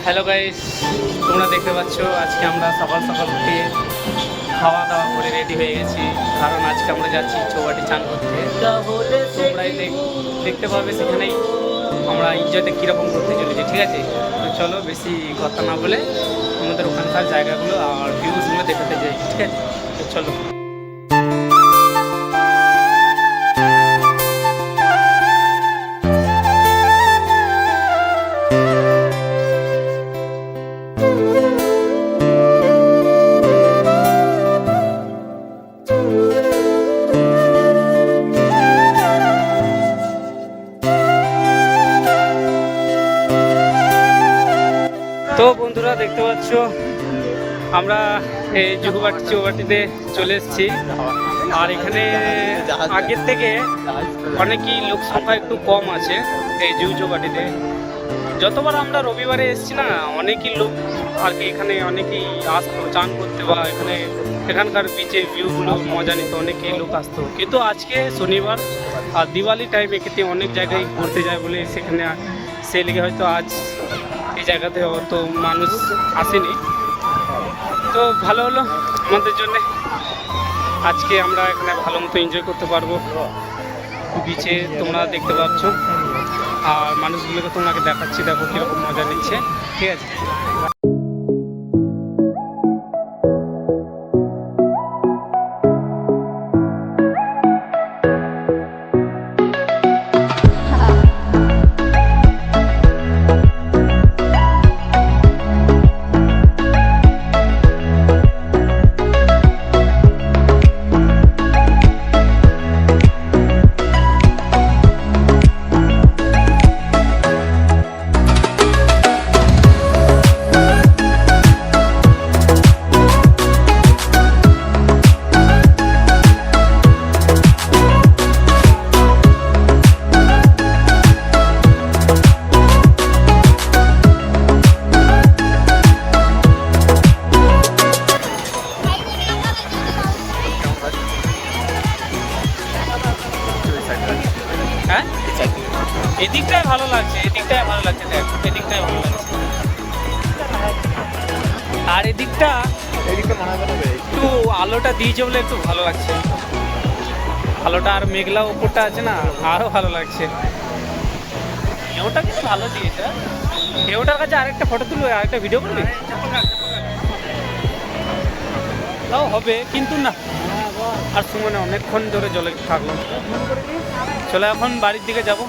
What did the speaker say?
Hello guys, তোমরা দেখতে পাচ্ছ আজকে আমরা সকাল সকাল উঠে খাওয়া দাওয়া করে রেডি হয়ে গেছি, কারণ আজকে আমরা যাচ্ছি চৌবাটি চান করতে। তোমরাই দেখতে পাবে সেখানেই আমরা এনজয়টা কীরকম করতে চলেছি, ঠিক আছে? তো চলো বেশি কথা না বলে আমাদের ওখানকার জায়গাগুলো আর ভিউজগুলো দেখাতে যাই, ঠিক আছে? তো চলো। তো বন্ধুরা দেখতে পাচ্ছ আমরা এই জুহুবাটি চৌবাটিতে চলে এসেছি, আর এখানে আগের থেকে অনেকই লোক সংখ্যা একটু কম আছে এই জুহু চৌবাটিতে। যতবার আমরা রবিবারে এসেছি না, অনেকই লোক আর কি এখানে অনেকেই আসতো চান করতে বা এখানকার বিচের ভিউগুলো মজা নিতে অনেকেই লোক আসতো। কিন্তু আজকে শনিবার আর দিওয়ালি টাইমে খেতে অনেক জায়গায় ঘুরতে যায় বলে সেখানে সেই লেগে হয়তো আজ এই জায়গাতে অত মানুষ আসেনি। তো ভালো হলো আমাদের জন্যে, আজকে আমরা এখানে ভালো মতো এনজয় করতে পারবো বিচে। তোমরা দেখতে পাচ্ছ আর মানুষগুলোকে তোমাকে দেখাচ্ছি, দেখো কীরকম মজা নিচ্ছে, ঠিক আছে? হ্যাঁ, এদিকটাই ভালো লাগছে, এদিকটাই ভালো লাগছে, দেখ এদিকটাই ভালো লাগছে। আর এদিকটা একটু আলোটা দিয়েছে বলে একটু ভালো লাগছে, আলোটা আর মেঘলা উপরটা আছে না, আরও ভালো লাগছে। ওটা কিন্তু ভালো দিয়েছে। ওটার কাছে আরেকটা ফটো তুলবে, আরেকটা ভিডিও করবে, তাও হবে কিন্তু না। আর সুমনে অনেকক্ষণ ধরে জলে থাকলাম, চলো এখন বাড়ির দিকে যাব।